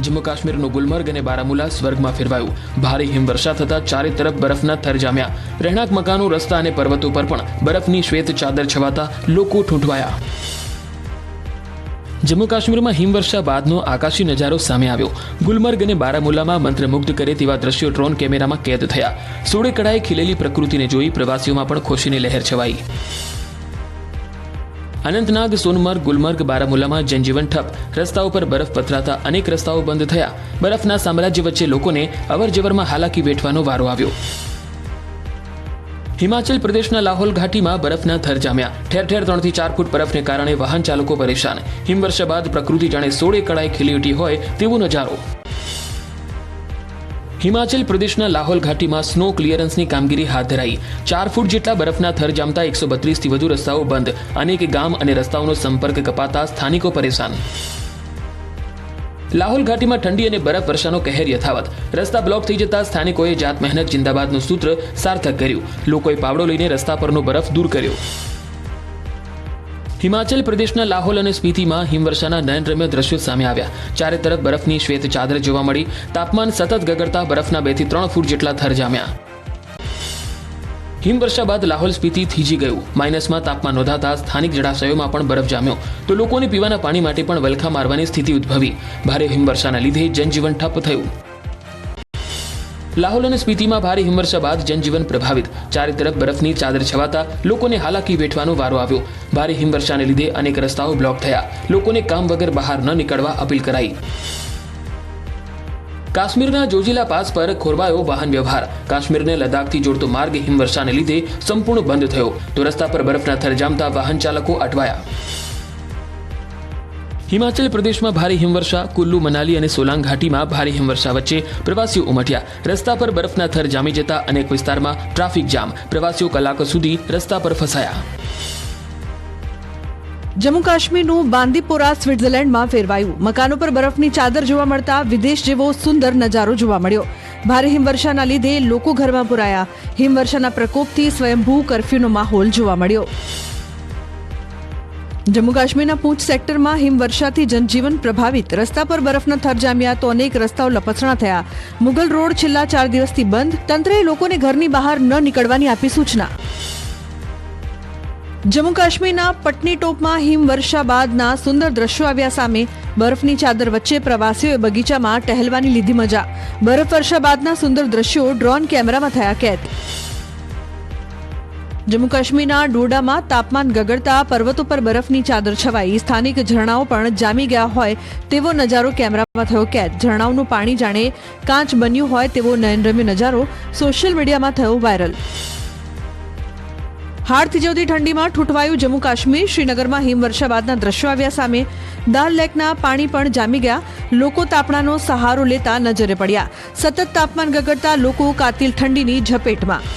જમ્મુ કાશ્મીરનું ગુલમર્ગ અને બારામુલા સ્વર્ગમાં ફેરવાયું. ભારે હિમવર્ષા થતા ચારે તરફ બરફના થર જામ્યા. રહેણાંક મકાનો, રસ્તા અને પર્વતો પર પણ બરફની શ્વેત ચાદર છવાતા લોકો ઠૂંઠવાયા. જમ્મુ કાશ્મીરમાં હિમવર્ષા બાદનો આકાશી નજારો સામે આવ્યો. ગુલમર્ગ અને બારામુલામાં મંત્રમુગ્ધ કરે તેવા દ્રશ્યો ડ્રોન કેમેરામાં કેદ થયા. સોળે કળાએ ખીલેલી પ્રકૃતિને જોઈ પ્રવાસીઓમાં પણ ખુશીની લહેર છવાઈ. અનંતનાગ, સોનમર્ગ, ગુલમર્ગ, બારામુલામાં જનજીવન ઠપ. રસ્તાઓ પર બરફ પથરાતા અનેક રસ્તાઓ બંધ થયા. બરફના સામ્રાજ્ય વચ્ચે લોકોને અવરજવરમાં હાલાકી વેઠવાનો વારો આવ્યો. હિમાચલ પ્રદેશના લાહોલ ઘાટીમાં બરફના થર જામ્યા. ઠેર ઠેર 3 થી 4 ફૂટ બરફને કારણે વાહન ચાલકો પરેશાન. હિમવર્ષા બાદ પ્રકૃતિ જાણે સોળે કળાએ ખીલી ઉઠી હોય તેવો નજારો. હિમાચલ પ્રદેશના લાહોલ ઘાટીમાં સ્નો ક્લિયરન્સની કામગીરી હાથ ધરાઈ. 4 ફૂટ જેટલા બરફના થર જામતા 132 થી વધુ રસ્તાઓ બંધ. અનેક ગામ અને રસ્તાઓનો સંપર્ક કપાતા સ્થાનિકો પરેશાન. લાહોલ ઘાટીમાં ઠંડી અને બરફ વર્ષાનો કહેર યથાવત. રસ્તા બ્લોક થઈ જતા સ્થાનિકોએ જાત મહેનત જિંદાબાદનું સૂત્ર સાર્થક કર્યું. લોકોએ પાવડો લઈને રસ્તા પરનો બરફ દૂર કર્યો. હિમાચલ પ્રદેશના લાહોલ અને સ્પીતિમાં હિમવર્ષાના નયનરમ્ય દ્રશ્યો સામે આવ્યા. ચારે તરફ બરફની શ્વેત ચાદર જોવા મળી. તાપમાન સતત ગગડતા બરફના 2 થી 3 ફૂટ જેટલા થર જામ્યા. હિમવર્ષા બાદ લાહોલ સ્પીતિ થીજી ગયું. માઇનસમાં તાપમાન નોંધાતા સ્થાનિક જળાશયોમાં પણ બરફ જામ્યો તો લોકોને પીવાના પાણી માટે પણ વલખા મારવાની સ્થિતિ ઉદ્ભવી. ભારે હિમવર્ષાના લીધે જનજીવન ઠપ થયું. લાહોલ અને સ્પીતિમાં ભારે હિમવર્ષા બાદ જનજીવન પ્રભાવિત. ચારે તરફ બરફની ચાદર છવાતા લોકોને હાલાકી વેઠવાનો વારો આવ્યો. ભારે હિમવર્ષાને લીધે અનેક રસ્તાઓ બ્લોક થયા. લોકોને કામ વગર બહાર ન નીકળવા અપીલ કરાઈ. કાશ્મીરના જોજીલા પાસ પર ખોરવાયો વાહન વ્યવહાર. કાશ્મીરને લદ્દાખથી જોડતો માર્ગ હિમવર્ષાને લીધે સંપૂર્ણ બંધ થયો તો રસ્તા પર બરફના થર જામતા વાહન ચાલકો અટવાયા. હિમાચલ પ્રદેશમાં ભારે હિમવર્ષા. કુલ્લુ, મનાલી અને સોલાંગ ઘાટીમાં ભારે હિમવર્ષા વચ્ચે પ્રવાસીઓ ઉમટ્યા. રસ્તા પર બરફના થર જામી જતા અનેક વિસ્તારમાં ટ્રાફિક જામ. પ્રવાસીઓ કલાકો સુધી રસ્તા પર ફસાયા. જમ્મુ કાશ્મીરનું બાંદીપોરા સ્વિટ્ઝરલેન્ડમાં ફેરવાયું. મકાનો પર બરફની ચાદર જોવા મળતા વિદેશ જેવો સુંદર નજારો જોવા મળ્યો. ભારે હિમવર્ષાના લીધે લોકો ઘરમાં પુરાયા. હિમવર્ષાના પ્રકોપથી સ્વયંભૂ કર્ફ્યુનો માહોલ જોવા મળ્યો. જમ્મુ કાશ્મીરના પૂંચ સેક્ટરમાં હિમવર્ષાથી જનજીવન પ્રભાવિત. રસ્તા પર બરફના થર જામ્યા તો અનેક રસ્તાઓ લપસણા થયા. મુગલ રોડ છેલ્લા 4 દિવસથી બંધ. તંત્રએ લોકોને ઘરની બહાર ન નીકળવાની આપી સૂચના. જમ્મુ કાશ્મીરના પટનીટોપમાં હિમવર્ષા બાદના સુંદર દ્રશ્યો આવ્યા સામે. બરફની ચાદર વચ્ચે પ્રવાસીઓએ બગીચામાં ટહેલવાની લીધી મજા. બરફવર્ષા બાદના સુંદર દ્રશ્યો ડ્રોન કેમેરામાં થયા કેદ. જમ્મુ કાશ્મીરના ડોડામાં તાપમાન ગગડતા પર્વતો પર બરફની ચાદર છવાઈ. સ્થાનિક ઝરણાઓ પણ જામી ગયા હોય તેવો નજારો કેમેરામાં થયો કેદ. ઝરણાઓનું પાણી જાણે કાંચ બન્યું હોય તેવો નયનરમ્ય નજારો સોશિયલ મીડિયામાં થયો વાયરલ. હાડ થીજવતી ઠંડીમાં ઠૂંઠવાયું જમ્મુ કાશ્મીર. શ્રીનગરમાં હિમવર્ષા બાદના દ્રશ્યો આવ્યા સામે. દાલ લેકના પાણી પણ જામી ગયા. લોકો તાપણાનો સહારો લેતા નજરે પડ્યા. સતત તાપમાન ગગડતા લોકો કાતિલ ઠંડીની ઝપેટમાં.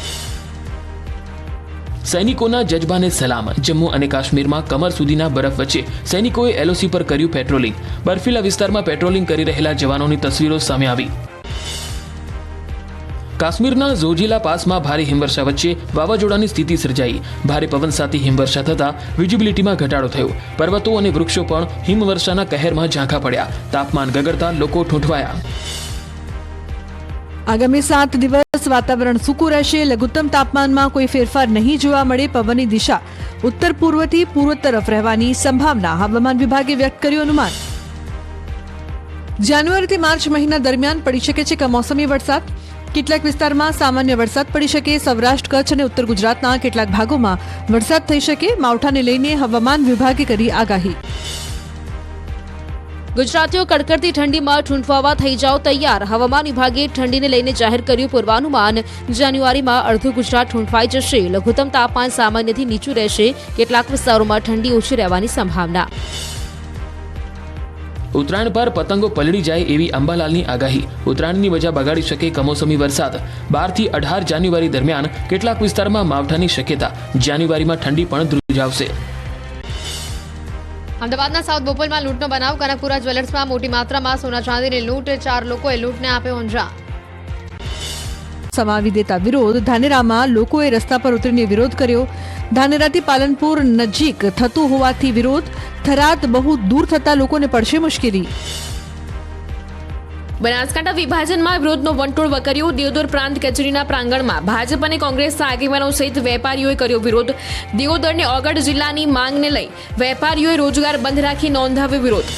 સૈનિકોના જજબાને સલામ. જમ્મુ અને કાશ્મીરમાં કમર સુધીના બરફ વચ્ચે સૈનિકોએ એલઓસી પર કર્યું પેટ્રોલિંગ. બર્ફીલા વિસ્તારમાં પેટ્રોલિંગ કરી રહેલા જવાનોની તસવીરો સામે આવી. કાશ્મીરના જોજીલા પાસમાં ભારે હિમવર્ષા વચ્ચે વાવાઝોડાની સ્થિતિ સર્જાઈ. ભારે પવન સાથે હિમવર્ષા થતા વિઝિબિલિટીમાં ઘટાડો થયો. પર્વતો અને વૃક્ષો પણ હિમવર્ષાના કહેરમાં ઝાંખા પડ્યા. તાપમાન ગગડતા લોકો ઠૂંઠવાયા. આગામી 7 દિવસ વાતાવરણ સૂકું રહેશે. લઘુત્તમ તાપમાનમાં કોઈ ફેરફાર નહીં જોવા મળે. પવનની દિશા ઉત્તર પૂર્વથી પૂર્વ તરફ રહેવાની સંભાવના હવામાન વિભાગે વ્યક્ત કર્યું અનુમાન. જાન્યુઆરીથી માર્ચ મહિના દરમિયાન પડી શકે છે કમોસમી વરસાદ. કેટલાક વિસ્તારમાં સામાન્ય વરસાદ પડી શકે. સૌરાષ્ટ્ર, કચ્છ અને ઉત્તર ગુજરાતના કેટલાક ભાગોમાં વરસાદ થઈ શકે. માવઠાને લઈને હવામાન વિભાગે કરી આગાહી. ગુજરાતીઓ કડકડતી ઠંડીમાં ઠૂંઠવાવા થઈ જાઓ તૈયાર. હવામાન વિભાગે ઠંડીને લઈને જાહેર કર્યું પૂર્વાનુમાન. જાન્યુઆરીમાં અડધું ગુજરાત ઠૂંઠવાઈ જશે. લઘુત્તમ તાપમાન સામાન્યથી નીચું રહેશે. કેટલાક વિસ્તારોમાં ઠંડી ઓછી રહેવાની સંભાવના. ઉત્તરાયણ પર પતંગો પલળી જાય એવી અંબાલાલની આગાહી. ઉત્તરાયણની મજા બગાડી શકે કમોસમી વરસાદ. 12 થી 18 જાન્યુઆરી દરમિયાન કેટલાક વિસ્તારમાં માવઠાની શક્યતા. જાન્યુઆરીમાં ઠંડી પણ ધ્રુજાવશે. અમદાવાદના સાઉથ બોપલમાં લૂંટનો બનાવ. કનકપુરા જ્વેલર્સમાં મોટી માત્રામાં સોના ચાંદીની લૂંટ. 4 લોકોએ લૂંટને આપ્યો અંજામ. સમાવી દેતા વિરોધ. ધાનેરામાં લોકોએ રસ્તા પર ઉતરીને વિરોધ કર્યો. ધાનેરાથી પાલનપુર નજીક થતું હોવાથી વિરોધ. થરાદ બહુ દૂર થતા લોકોને પડશે મુશ્કેલી. બનાસકાંઠા વિભાજનમાં વિરોધનો વંટોળ વકર્યો. દિયોદર પ્રાંત કચેરીના પ્રાંગણમાં ભાજપ અને કોંગ્રેસના આગેવાનો સહિત વેપારીઓએ કર્યો વિરોધ. દિયોદરને ઓગળ જિલ્લાની માંગને લઈ વેપારીઓએ રોજગાર બંધ રાખી નોંધાવ્યો વિરોધ.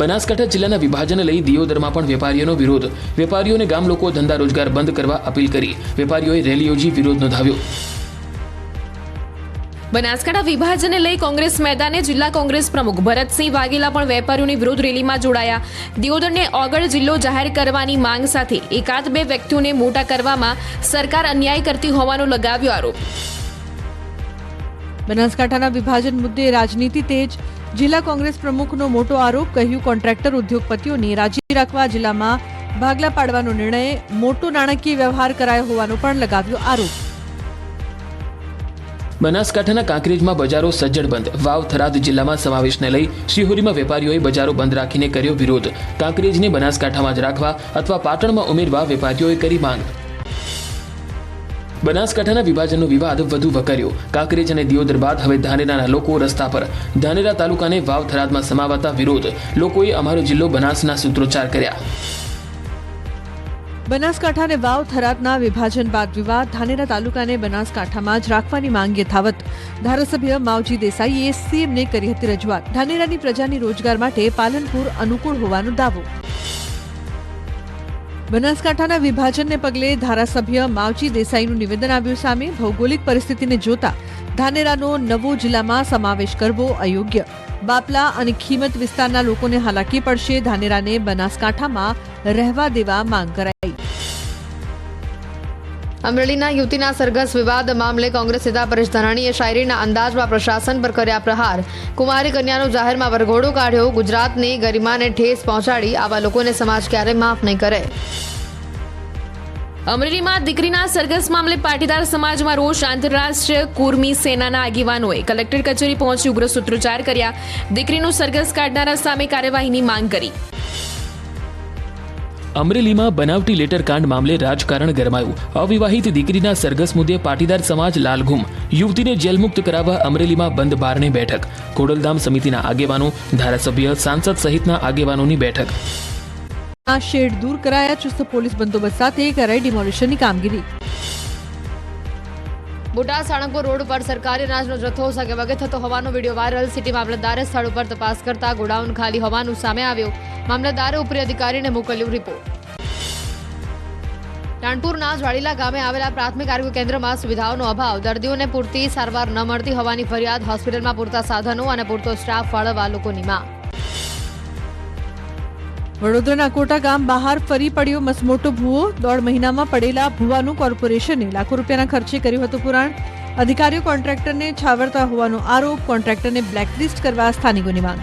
બનાસકાંઠા જિલ્લાના વિભાજન લઈ દિયોદરમાં પણ વેપારીઓનો વિરોધ. વેપારીઓને ગામ લોકો ધંધા રોજગાર બંધ કરવા અપીલ કરી. વેપારીઓએ રેલી યોજી વિરોધ નોંધાવ્યો. બનાસકાંઠા વિભાજનને લઈ કોંગ્રેસ મેદાને જિલ્લા કોંગ્રેસ પ્રમુખ ભરતસિંહ વાઘેલા પણ વેપારીઓની વિરોધ રેલીમાં જોડાયા. દિયોદરને ઓગળ જિલ્લો જાહેર કરવાની માંગ સાથે એકાદ બે વ્યક્તિઓને મોટા કરવામાં સરકાર અન્યાય કરતી હોવાનો લગાવ્યો આરોપ. બનાસકાંઠાના વિભાજન મુદ્દે રાજનીતિ તેજ. જિલ્લા કોંગ્રેસ પ્રમુખનો મોટો આરોપ. કહ્યું, કોન્ટ્રાક્ટર ઉદ્યોગપતિઓને રાજી રાખવા જિલ્લામાં ભાગલા પાડવાનો નિર્ણય. મોટો નાણાકીય વ્યવહાર કરાયો હોવાનો પણ લગાવ્યો આરોપ. બનાસકાંઠાના કાંકરેજમાં બજારો સજ્જડ બંધ. વાવ થરાદ જિલ્લામાં સમાવેશને લઈ શિહોરીમાં વેપારીઓએ બજારો બંધ રાખીને કર્યો વિરોધ. કાંકરેજને બનાસકાંઠામાં જ રાખવા અથવા પાટણમાં ઉમેરવા વેપારીઓએ કરી માંગ. બનાસકાંઠાના વિભાજનનો વિવાદ વધુ વકર્યો. કાંકરેજ અને દિયોદર બાદ હવે ધાનેરાના લોકો રસ્તા પર. ધાનેરા તાલુકાને વાવ થરાદમાં સમાવતા વિરોધ. લોકોએ અમારો જિલ્લો બનાસના સૂત્રોચ્ચાર કર્યા. બનાસકાંઠા અને વાવ થરાદના વિભાજન બાદ વિવાદ. ધાનેરા તાલુકાને બનાસકાંઠામાં જ રાખવાની માંગ યથાવત. ધારાસભ્ય માવજી દેસાઈએ સીએમને કરી હતી રજૂઆત. ધાનેરાની પ્રજાની રોજગાર માટે પાલનપુર અનુકૂળ હોવાનો દાવો. બનાસકાંઠાના વિભાજનને પગલે ધારાસભ્ય માવજી દેસાઈનું નિવેદન આવ્યું સામે. ભૌગોલિક પરિસ્થિતિને જોતા ધાનેરાનો નવો જિલ્લામાં સમાવેશ કરવો અયોગ્ય. બાપલા અને ખીમત વિસ્તારના લોકોને હાલાકી પડશે. ધાનેરાને બનાસકાંઠામાં રહેવા દેવા માંગ કરાઈ. અમરેલીના યુવતીના સરઘસ વિવાદ મામલે કોંગ્રેસ નેતા પરેશ ધાનાણીએ શાયરીના અંદાજમાં પ્રશાસન પર કર્યા પ્રહાર. કુમારી કન્યાનો જાહેરમાં વરઘોડો કાઢ્યો. ગુજરાતની ગરિમાને ઠેસ પહોંચાડી. આવા લોકોને સમાજ ક્યારેય માફ નહીં કરે. અમરેલીમાં દીકરીના સરઘસ મામલે પાટીદાર સમાજમાં રોષ. આંતરરાષ્ટ્રીય કુર્મી સેનાના આગેવાનોએ કલેક્ટર કચેરી પહોંચી ઉગ્ર સૂત્રોચ્ચાર કર્યા. દીકરીનું સરઘસ કાઢનારા સામે કાર્યવાહીની માંગ કરી. અમરેલીમાં બનાવટી લેટર કાંડ મામલે રાજકારણ ગરમાયું. અવિવાહિત દીકરીના સરઘસ મુદ્દે પાટીદાર સમાજ લાલઘુમ. યુવતીને જેલમુક્ત કરાવવા અમરેલીમાં બંધ બારણે બેઠક. ખોડલધામ સમિતિના આગેવાનો, ધારાસભ્ય, સાંસદ સહિતના આગેવાનોની બેઠક. આ શેડ દૂર કરાયા. ચુસ્ત પોલીસ બંદોબસ્ત સાથે કરાઈ ડિમોલિશનની કામગીરી. બોટાદ સાળંગપુર રોડ પર સરકારી અનાજનો જથ્થો સગેવગે થતો હોવાનો વિડીયો વાયરલ. સિટી મામલતદારે સ્થળ ઉપર તપાસ કરતા ગોડાઉન ખાલી હોવાનું સામે આવ્યું. મામલતદારે ઉપરી અધિકારીને મોકલ્યું રિપોર્ટ. રાણપુરના જ્વાળીલા ગામે આવેલા પ્રાથમિક આરોગ્ય કેન્દ્રમાં સુવિધાઓનો અભાવ. દર્દીઓને પૂરતી સારવાર ન મળતી હોવાની ફરિયાદ. હોસ્પિટલમાં પૂરતા સાધનો અને પૂરતો સ્ટાફ ફાળવવા લોકોની માંગ. વડોદરાના કોટા ગામ બહાર ફરી પડ્યો મસમોટો ભૂવો. 1.5 મહિનામાં પડેલા ભૂવાનું કોર્પોરેશને લાખો રૂપિયાના ખર્ચે કર્યું હતું પુરાણ. અધિકારીઓ કોન્ટ્રાક્ટરને છાવરતા હોવાનો આરોપ. કોન્ટ્રાક્ટરને બ્લેકલિસ્ટ કરવા સ્થાનિકોની માંગ.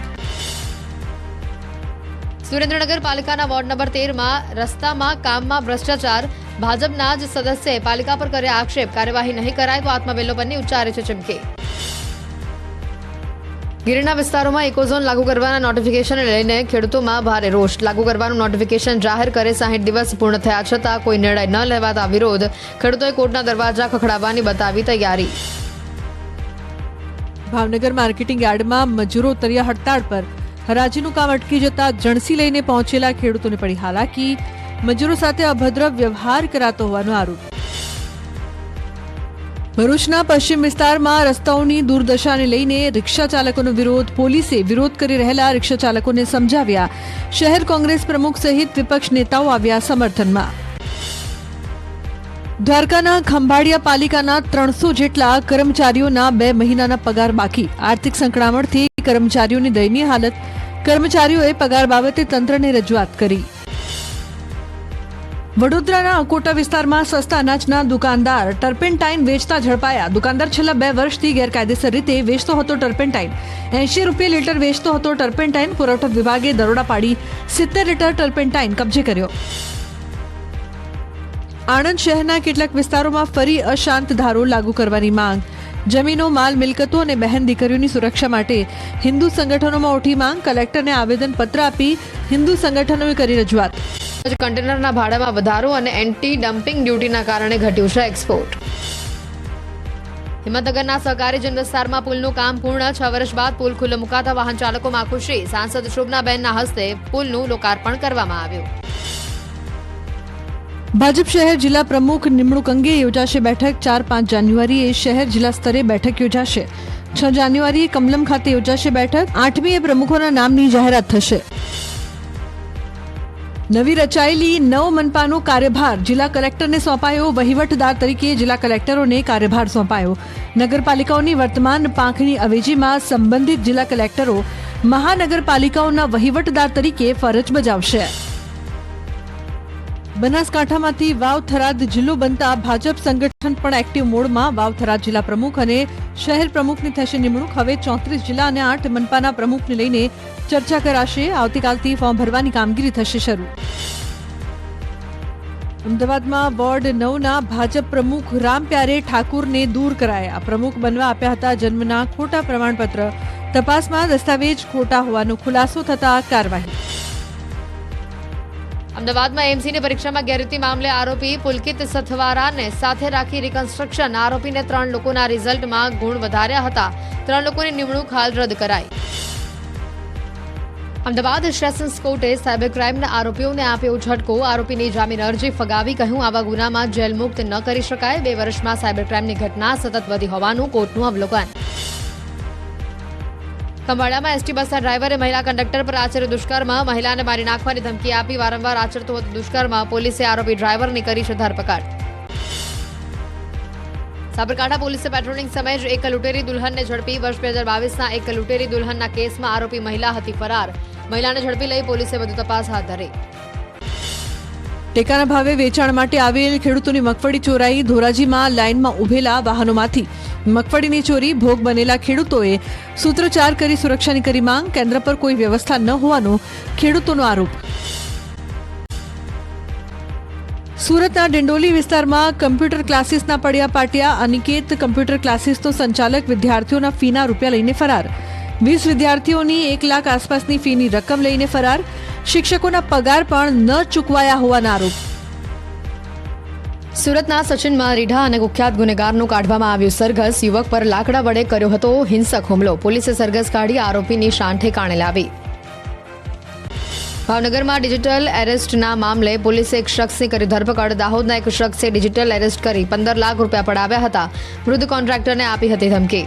સુરેન્દ્રનગર પાલિકાના વોર્ડ નંબર 13માં રસ્તામાં કામમાં ભ્રષ્ટાચાર. ભાજપના જ સદસ્યે પાલિકા પર કર્યા આક્ષેપ. કાર્યવાહી નહીં કરાય તો આત્મવિલોપનની ઉચ્ચારે છે ચીમકી. ગીરના વિસ્તારોમાં ઇકોઝોન લાગુ કરવાના નોટિફિકેશનને લઈને ખેડૂતોમાં ભારે રોષ. લાગુ કરવાનું નોટિફિકેશન જાહેર કરે 60 દિવસ પૂર્ણ થયા છતાં કોઈ નિર્ણય ન લેવાતા વિરોધ. ખેડૂતોએ કોર્ટના દરવાજા ખખડાવવાની બતાવી તૈયારી. ભાવનગર માર્કેટિંગ યાર્ડમાં મજૂરો ઉતર્યા હડતાળ પર. હરાજીનું કામ અટકી જતા જણસી લઈને પહોંચેલા ખેડૂતોને પડી હાલાકી. મજૂરો સાથે અભદ્ર વ્યવહાર કરાતો હોવાનો આરોપ. ભરૂચના પશ્ચિમ વિસ્તારમાં રસ્તાઓની દુર્દશાને લઈને રિક્ષા ચાલકોનો વિરોધ. પોલીસે વિરોધ કરી રહેલા રિક્ષા ચાલકોને સમજાવ્યા. શહેર કોંગ્રેસ પ્રમુખ સહિત વિપક્ષ નેતાઓ આવ્યા સમર્થનમાં. દ્વારકાના ખંભાળિયા પાલિકાના 300 જેટલા કર્મચારીઓના 2 મહિનાના પગાર બાકી. આર્થિક સંકળામણથી કર્મચારીઓની દયનીય હાલત. કર્મચારીઓએ પગાર બાબતે તંત્રને રજૂઆત કરી. વડોદરાના અકોટા વિસ્તારમાં સસ્તા અનાજના દુકાનદાર ટર્પેન્ટાઇન વેચતા ઝડપાયા. દુકાનદાર છેલ્લા 2 વર્ષથી ગેરકાયદેસર રીતે વેચતો હતો ટર્પેન્ટાઇન. 80 રૂપિયા લીટર વેચતો હતો ટર્પેન્ટાઇન. પુરવઠા વિભાગે દરોડા પાડી 70 લીટર ટર્પેન્ટાઇન કબજે કર્યો. આણંદ શહેરના કેટલાક વિસ્તારોમાં ફરી અશાંત ધારો લાગુ કરવાની માંગ. જમીનો, માલ મિલકતો અને બહેન દીકરીઓની સુરક્ષા માટે હિન્દુ સંગઠનોમાં ઉઠી માંગ. કલેક્ટરને આવેદનપત્ર આપી હિન્દુ સંગઠનોએ કરી રજૂઆત. કન્ટેનરના ભાડામાં વધારો અને એન્ટી ડમ્પિંગ ડ્યુટીના કારણે ઘટ્યું છે એક્સપોર્ટ. હિંમતનગરના સહકારી જન વિસ્તારમાં પુલનું કામ પૂર્ણ 6 વર્ષ બાદ પુલ ખુલ્લો મુકાતા વાહન ચાલકોમાં ખુશી. સાંસદ શોભનાબેનના હસ્તે પુલનું લોકાર્પણ કરવામાં આવ્યું. ભાજપ શહેર જિલ્લા પ્રમુખ નિમણૂક અંગે યોજાશે બેઠક. 4-5 જાન્યુઆરીએ શહેર જિલ્લા સ્તરે બેઠક યોજાશે. 6 જાન્યુઆરીએ કમલમ ખાતે યોજાશે બેઠક. 8મીએ પ્રમુખોના નામની જાહેરાત થશે. નવી રચાયેલી 9 મનપાનો કાર્યભાર જિલ્લા કલેક્ટરને સોંપાયો. વહીવટદાર તરીકે જિલ્લા કલેક્ટરોને કાર્યભાર સોંપાયો. નગરપાલિકાઓની વર્તમાન પાંખની અવેજીમાં સંબંધિત જિલ્લા કલેક્ટરો મહાનગરપાલિકાઓના વહીવટદાર તરીકે ફરજ બજાવશે. બનાસકાંઠામાંથી વાવ થરાદ જિલ્લો બનતા ભાજપ સંગઠન પણ એક્ટિવ મોડમાં. વાવ થરાદ જિલ્લા પ્રમુખ અને શહેર પ્રમુખની થશે નિમણૂક. હવે 34 જિલ્લા અને 8 મનપાના પ્રમુખને લઈને ચર્ચા કરાશે. આવતીકાલથી ફોર્મ ભરવાની કામગીરી થશે શરૂ. અમદાવાદમાં વોર્ડ 9ના ભાજપ પ્રમુખ રામપ્યારે ઠાકુરને દૂર કરાયા. પ્રમુખ બનવા આપ્યા હતા જન્મના ખોટા પ્રમાણપત્ર. તપાસમાં દસ્તાવેજ ખોટા હોવાનો ખુલાસો થતા કાર્યવાહી. અમદાવાદમાં એમસીની પરીક્ષામાં ગેરરીતિ મામલે આરોપી પુલકિત સથવારાને સાથે રાખી રિકન્સ્ટ્રક્શન. આરોપીને 3 લોકોના રિઝલ્ટમાં ગુણ વધાર્યા હતા. 3 લોકોની નિમણૂક હાલ રદ કરાઈ. અમદાવાદ સેશન્સ કોર્ટે સાયબર ક્રાઇમના આરોપીઓને આપ્યો ઝટકો. આરોપીની જામીન અરજી ફગાવી કહ્યું આવા ગુનામાં જેલ મુક્ત ન કરી શકાય. 2 વર્ષમાં સાયબર ક્રાઇમની ઘટના સતત વધી હોવાનું કોર્ટનું અવલોકન. ખંભાળિયામાં એસટી બસના ડ્રાઈવરે મહિલા કંડક્ટર પર આચર્યું દુષ્કર્મ. મહિલાને મારી નાખવાની ધમકી આપી વારંવાર આચરતો હતો દુષ્કર્મ. પોલીસે આરોપી ડ્રાઈવરની કરી છે ધરપકડ. સાબરકાંઠા પોલીસે પેટ્રોલિંગ સમયે જ એક લૂંટેરી દુલ્હનને ઝડપી. વર્ષ 2022ના એક લૂંટેરી દુલ્હનના કેસમાં આરોપી મહિલા હતી ફરાર. મહિલાને ઝડપી લઈ પોલીસે વધુ તપાસ હાથ ધરી. ટેકાના ભાવે વેચાણ માટે આવેલ ખેડૂતોની મગફળી ચોરાઈ. ધોરાજીમાં લાઇનમાં ઉભેલા વાહનોમાંથી મગફળીની ચોરી. ભોગ બનેલા ખેડૂતોએ સૂત્રોચ્ચાર કરી સુરક્ષાની કરી માંગ. કેન્દ્ર પર કોઈ વ્યવસ્થા ન હોવાનો ખેડૂતોનો આરોપ. સુરતના ડિંડોલી વિસ્તારમાં કમ્પ્યુટર ક્લાસીસના પડ્યા પાટિયા. અનિકેત કમ્પ્યુટર ક્લાસીસનો સંચાલક વિદ્યાર્થીઓના ફીના રૂપિયા લઈને ફરાર. 20 વિદ્યાર્થીઓની 1 લાખ આસપાસની ફીની રકમ લઈને ફરાર. શિક્ષકોના પગાર પણ ન ચૂકવાયા હોવાના આરોપ. સુરતના સચિનમાં રીઢા અને કુખ્યાત ગુનેગારનું કાઢવામાં આવ્યું સરઘસ. યુવક પર લાકડા વડે કર્યો હતો હિંસક હુમલો. પોલીસે સરઘસ કાઢી આરોપીની શાન ઠેકાણે લાવી. ભાવનગરમાં ડિજિટલ એરેસ્ટના મામલે પોલીસે એક શખ્સની કરી ધરપકડ. દાહોદના એક શખ્સે ડિજિટલ એરેસ્ટ કરી 15 લાખ રૂપિયા પડાવ્યા હતા. વૃદ્ધ કોન્ટ્રાક્ટરને આપી હતી ધમકી.